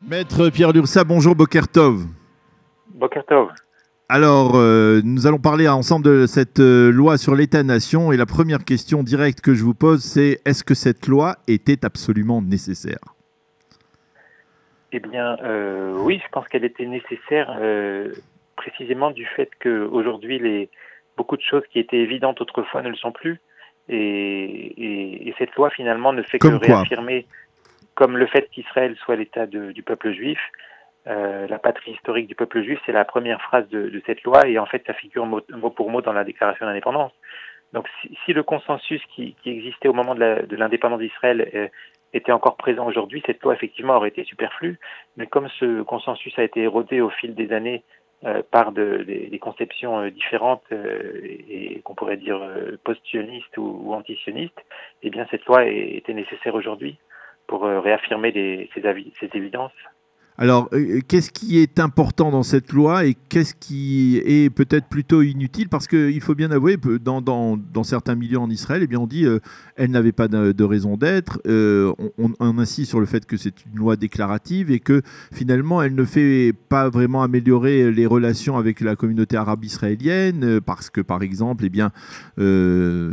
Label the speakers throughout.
Speaker 1: Maître Pierre Lursa, bonjour, Boker Tov.
Speaker 2: Boker Tov.
Speaker 1: Alors, nous allons parler ensemble de cette loi sur l'État-nation. Et la première question directe que je vous pose, c'est est-ce que cette loi était absolument nécessaire?
Speaker 2: Eh bien, oui, je pense qu'elle était nécessaire précisément du fait qu'aujourd'hui, beaucoup de choses qui étaient évidentes autrefois ne le sont plus. Et cette loi, finalement, ne fait que
Speaker 1: Comme quoi?
Speaker 2: réaffirmer, comme le fait qu'Israël soit l'État du peuple juif, la patrie historique du peuple juif, c'est la première phrase de cette loi, et en fait, ça figure mot pour mot dans la déclaration d'indépendance. Donc, si le consensus qui existait au moment de l'indépendance d'Israël était encore présent aujourd'hui, cette loi, effectivement, aurait été superflue. Mais comme ce consensus a été érodé au fil des années par des conceptions différentes et qu'on pourrait dire post-sionistes ou anti-sionistes, eh bien, cette loi était nécessaire aujourd'hui pour réaffirmer ces évidences.
Speaker 1: Alors, qu'est-ce qui est important dans cette loi et qu'est-ce qui est peut-être plutôt inutile? Parce qu'il faut bien avouer, dans certains milieux en Israël, eh bien, on dit elle n'avait pas de raison d'être. On insiste sur le fait que c'est une loi déclarative et que finalement, elle ne fait pas vraiment améliorer les relations avec la communauté arabe israélienne parce que, par exemple, eh bien,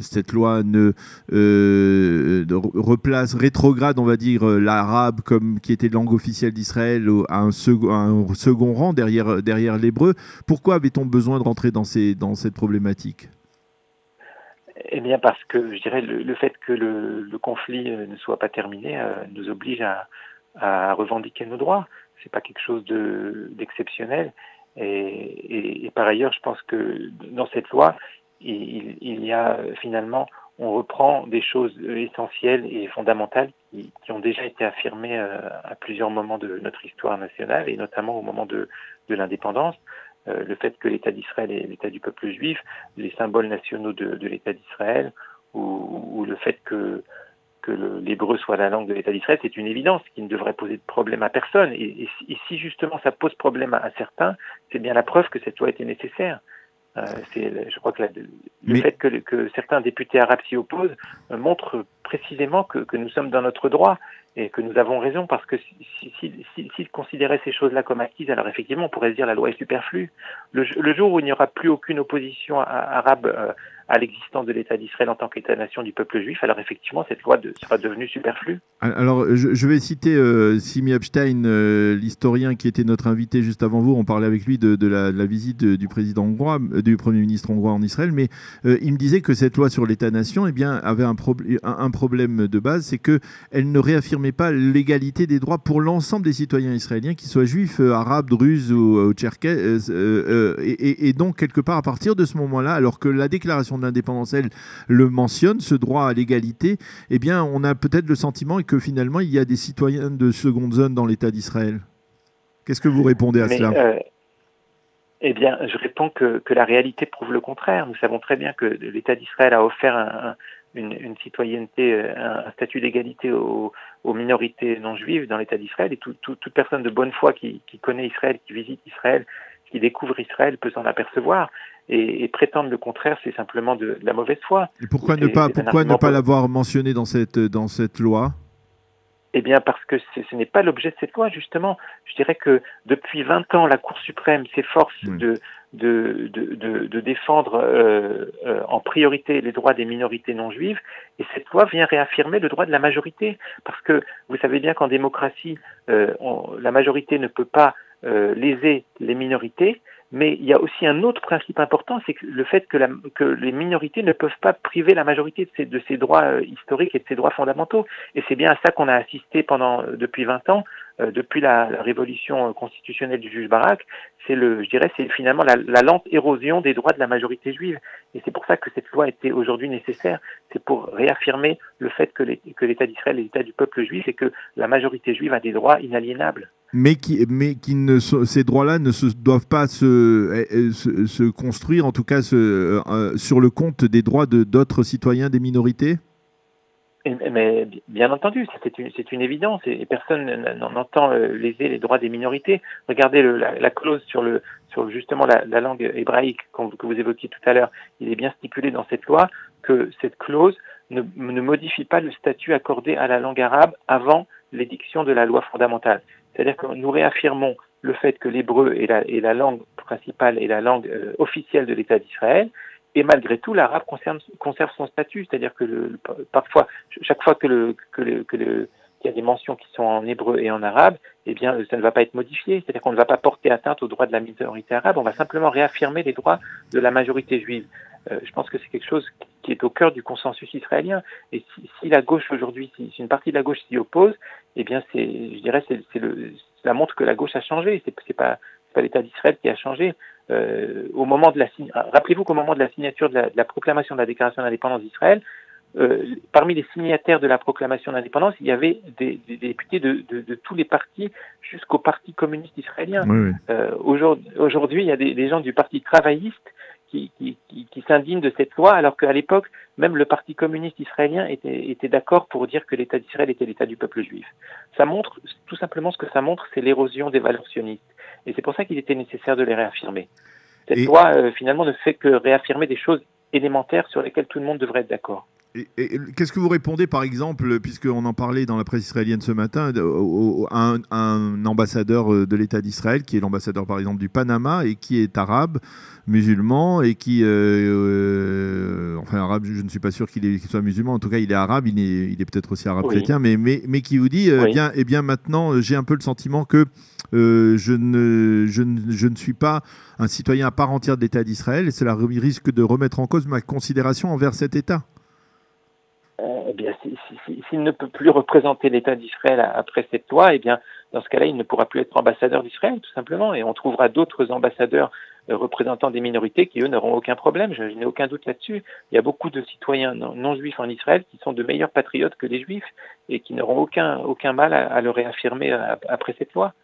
Speaker 1: cette loi replace, rétrograde, on va dire, l'arabe qui était langue officielle d'Israël à un second rang derrière l'hébreu. Pourquoi avait-on besoin de rentrer dans cette problématique?
Speaker 2: Eh bien, parce que je dirais le fait que le conflit ne soit pas terminé nous oblige à revendiquer nos droits. C'est pas quelque chose d'exceptionnel. Et par ailleurs, je pense que dans cette loi, il y a finalement, on reprend des choses essentielles et fondamentales qui ont déjà été affirmées à plusieurs moments de notre histoire nationale, et notamment au moment de l'indépendance. Le fait que l'État d'Israël est l'État du peuple juif, les symboles nationaux de l'État d'Israël, ou le fait que l'hébreu soit la langue de l'État d'Israël, c'est une évidence qui ne devrait poser de problème à personne. Et si justement ça pose problème à certains, c'est bien la preuve que cette loi était nécessaire. Je crois que le fait que certains députés arabes s'y opposent montre précisément que nous sommes dans notre droit et que nous avons raison, parce que s'ils considéraient ces choses-là comme acquises, alors effectivement on pourrait se dire la loi est superflue. Le jour où il n'y aura plus aucune opposition arabe à l'existence de l'État d'Israël en tant qu'État-nation du peuple juif, alors effectivement cette loi sera devenue superflue.
Speaker 1: Alors, je vais citer Simi Epstein, l'historien qui était notre invité juste avant vous. On parlait avec lui de la visite du président hongrois, du Premier ministre hongrois en Israël, mais il me disait que cette loi sur l'État-nation avait un problème de base, c'est qu'elle ne réaffirmait pas l'égalité des droits pour l'ensemble des citoyens israéliens, qu'ils soient juifs, arabes, druzes ou tcherkesses. Et donc, quelque part, à partir de ce moment-là, alors que la déclaration de l'indépendance, elle, le mentionne, ce droit à l'égalité, eh bien, on a peut-être le sentiment que finalement, il y a des citoyens de seconde zone dans l'État d'Israël. Qu'est-ce que vous répondez à cela?
Speaker 2: Eh bien, je réponds que la réalité prouve le contraire. Nous savons très bien que l'État d'Israël a offert une citoyenneté, un statut d'égalité aux minorités non juives dans l'État d'Israël, et toute personne de bonne foi qui connaît Israël, qui visite Israël, qui découvre Israël peut s'en apercevoir. Et prétendre le contraire, c'est simplement de la mauvaise foi.
Speaker 1: Et pourquoi ne pas l'avoir mentionné dans cette loi?
Speaker 2: Eh bien, parce que ce n'est pas l'objet de cette loi, justement. Je dirais que depuis 20 ans, la Cour suprême s'efforce de défendre en priorité les droits des minorités non juives, et cette loi vient réaffirmer le droit de la majorité. Parce que vous savez bien qu'en démocratie, la majorité ne peut pas léser les minorités, mais il y a aussi un autre principe important, c'est le fait que les minorités ne peuvent pas priver la majorité de ses droits historiques et de ses droits fondamentaux. Et c'est bien à ça qu'on a assisté depuis 20 ans, depuis la révolution constitutionnelle du juge Barak. C'est finalement la lente érosion des droits de la majorité juive. Et c'est pour ça que cette loi était aujourd'hui nécessaire. C'est pour réaffirmer le fait que l'État d'Israël est l'État du peuple juif et que la majorité juive a des droits inaliénables.
Speaker 1: Ces droits-là ne doivent pas se construire, en tout cas sur le compte des droits d'autres citoyens des minorités?
Speaker 2: Mais bien entendu, c'est une évidence, et personne n'entend léser les droits des minorités. Regardez la clause sur justement la langue hébraïque que vous évoquiez tout à l'heure. Il est bien stipulé dans cette loi que cette clause ne modifie pas le statut accordé à la langue arabe avant l'édiction de la loi fondamentale. C'est-à-dire que nous réaffirmons le fait que l'hébreu est la langue principale et la langue officielle de l'État d'Israël, et malgré tout, l'arabe conserve son statut. C'est-à-dire que parfois, chaque fois qu'il y a des mentions qui sont en hébreu et en arabe, eh bien, ça ne va pas être modifié. C'est-à-dire qu'on ne va pas porter atteinte aux droits de la minorité arabe, on va simplement réaffirmer les droits de la majorité juive. Je pense que c'est quelque chose qui est au cœur du consensus israélien. Et si la gauche aujourd'hui, si une partie de la gauche s'y oppose, eh bien, ça montre que la gauche a changé. C'est pas l'État d'Israël qui a changé. Rappelez-vous qu'au moment de la signature de la proclamation de la déclaration d'indépendance d'Israël, parmi les signataires de la proclamation d'indépendance, il y avait des députés de tous les partis jusqu'au Parti communiste israélien.
Speaker 1: Oui.
Speaker 2: Aujourd'hui, il y a des gens du Parti travailliste qui s'indignent de cette loi, alors qu'à l'époque, même le Parti communiste israélien était d'accord pour dire que l'État d'Israël était l'État du peuple juif. Ça montre, tout simplement ce que ça montre, c'est l'érosion des valeurs sionistes. Et c'est pour ça qu'il était nécessaire de les réaffirmer. Cette loi, finalement, ne fait que réaffirmer des choses élémentaires sur lesquelles tout le monde devrait être d'accord.
Speaker 1: Et qu'est-ce que vous répondez, par exemple, puisqu'on en parlait dans la presse israélienne ce matin, à un ambassadeur de l'État d'Israël, qui est l'ambassadeur, par exemple, du Panama, et qui est arabe, musulman, et qui... enfin, arabe, je ne suis pas sûr qu'il soit musulman, en tout cas, il est arabe, il est peut-être aussi arabe chrétien, mais qui vous dit, bien maintenant, j'ai un peu le sentiment que je ne suis pas un citoyen à part entière de l'État d'Israël, et cela risque de remettre en cause ma considération envers cet État.
Speaker 2: Eh bien, s'il ne peut plus représenter l'État d'Israël après cette loi, eh bien, dans ce cas-là, il ne pourra plus être ambassadeur d'Israël, tout simplement, et on trouvera d'autres ambassadeurs représentant des minorités qui, eux, n'auront aucun problème. Je n'ai aucun doute là-dessus. Il y a beaucoup de citoyens non juifs en Israël qui sont de meilleurs patriotes que les juifs et qui n'auront aucun mal à le réaffirmer après cette loi.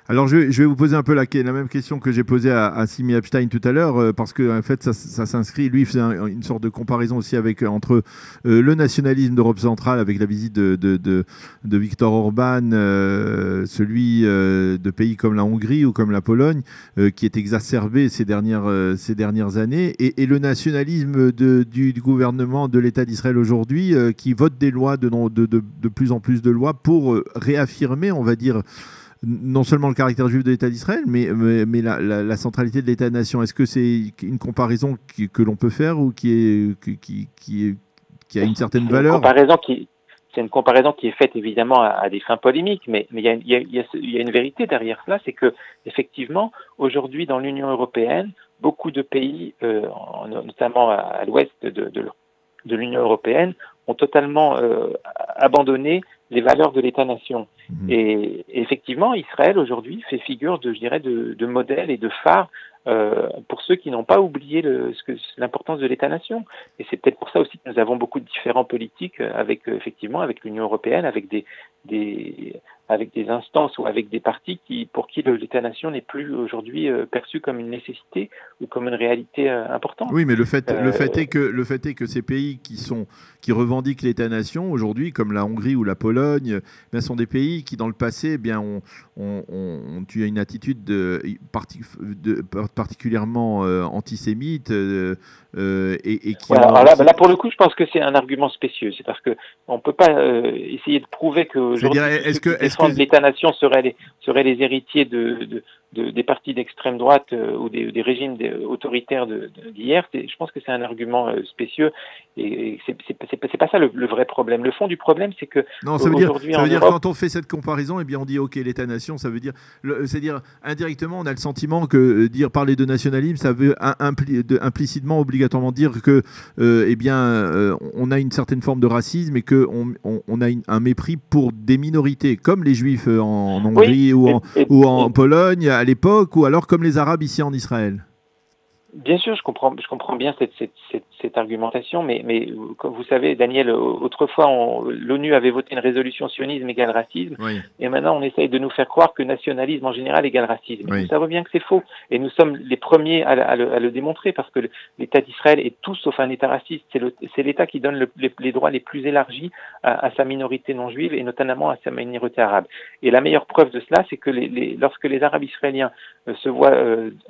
Speaker 1: Alors, je vais vous poser un peu la même question que j'ai posée à Simi Epstein tout à l'heure, parce que en fait, ça s'inscrit, lui, il faisait une sorte de comparaison aussi entre le nationalisme d'Europe centrale, avec la visite de Viktor Orban, celui de pays comme la Hongrie ou comme la Pologne, qui est exacerbé ces dernières années, et le nationalisme du gouvernement de l'État d'Israël aujourd'hui, qui vote des lois, de plus en plus de lois, pour réaffirmer, on va dire, non seulement le caractère juif de l'État d'Israël, mais la centralité de l'État-nation. Est-ce que c'est une comparaison que l'on peut faire ou qui a une certaine valeur ?
Speaker 2: C'est une comparaison qui est faite évidemment à des fins polémiques, mais il y a une vérité derrière cela, c'est que effectivement aujourd'hui dans l'Union européenne, beaucoup de pays, notamment à l'ouest de l'Union européenne, ont totalement abandonné les valeurs de l'État-nation. Et effectivement, Israël aujourd'hui fait figure de modèle et de phare pour ceux qui n'ont pas oublié l'importance de l'État-nation. Et c'est peut-être pour ça aussi que nous avons beaucoup de différends politiques avec l'Union européenne, avec des instances ou avec des partis pour qui l'État-nation n'est plus aujourd'hui perçu comme une nécessité ou comme une réalité importante.
Speaker 1: Oui, mais le fait est que ces pays qui revendiquent l'État-nation aujourd'hui, comme la Hongrie ou la Pologne, sont des pays qui dans le passé ont eu une attitude particulièrement antisémite et qui...
Speaker 2: Alors là, pour le coup, je pense que c'est un argument spécieux. C'est parce que on peut pas essayer de prouver que aujourd'hui, l'État-nation seraient les héritiers des partis d'extrême droite ou des régimes autoritaires d'hier. Je pense que c'est un argument spécieux et c'est pas ça le vrai problème. Le fond du problème, c'est que
Speaker 1: non, ça veut dire quand on fait cette comparaison, eh bien on dit ok, l'État-nation, ça veut dire, c'est-à-dire indirectement, on a le sentiment que parler de nationalisme, ça veut implicitement, obligatoirement dire que on a une certaine forme de racisme et que on a un mépris pour des minorités, comme les Juifs en Hongrie ou en Pologne à l'époque, ou alors comme les Arabes ici en Israël.
Speaker 2: Bien sûr, je comprends bien cette argumentation, mais comme vous savez, Daniel, autrefois, l'ONU avait voté une résolution sionisme égale racisme, et maintenant on essaye de nous faire croire que nationalisme en général égale racisme. Vous savez bien que c'est faux, et nous sommes les premiers à le démontrer, parce que l'État d'Israël est tout sauf un État raciste. C'est l'État qui donne les droits les plus élargis à sa minorité non juive, et notamment à sa minorité arabe. Et la meilleure preuve de cela, c'est que lorsque les Arabes israéliens se voient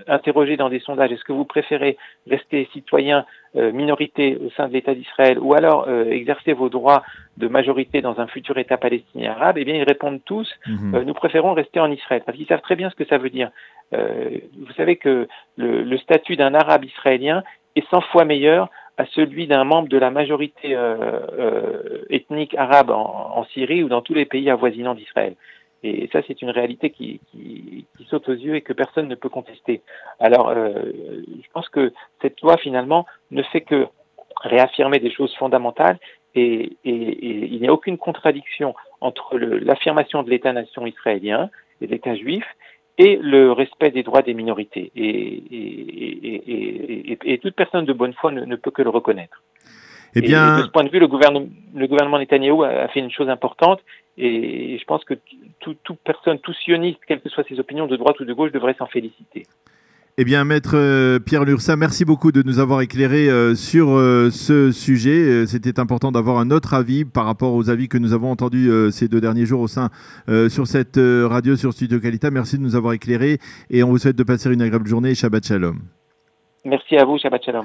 Speaker 2: interrogés dans des sondages, est-ce que vous préférez rester citoyen minorité au sein de l'État d'Israël ou alors exercer vos droits de majorité dans un futur État palestinien arabe, eh bien ils répondent tous nous préférons rester en Israël, parce qu'ils savent très bien ce que ça veut dire. Vous savez que le statut d'un arabe israélien est 100 fois meilleur à celui d'un membre de la majorité ethnique arabe en Syrie ou dans tous les pays avoisinants d'Israël. Et ça, c'est une réalité qui saute aux yeux et que personne ne peut contester. Alors, je pense que cette loi, finalement, ne fait que réaffirmer des choses fondamentales et il n'y a aucune contradiction entre l'affirmation de l'État-nation israélien et de l'État juif et le respect des droits des minorités. Et toute personne de bonne foi ne peut que le reconnaître.
Speaker 1: Eh bien...
Speaker 2: Et de ce point de vue, le gouvernement Netanyahou a fait une chose importante, et je pense que toute personne, tout sioniste, quelles que soient ses opinions de droite ou de gauche, devrait s'en féliciter.
Speaker 1: Eh bien, Maître Pierre Lurçat, merci beaucoup de nous avoir éclairé sur ce sujet. C'était important d'avoir un autre avis par rapport aux avis que nous avons entendus ces 2 derniers jours au sein sur cette radio sur Studio Kalita. Merci de nous avoir éclairé et on vous souhaite de passer une agréable journée. Shabbat Shalom.
Speaker 2: Merci à vous, Shabbat Shalom.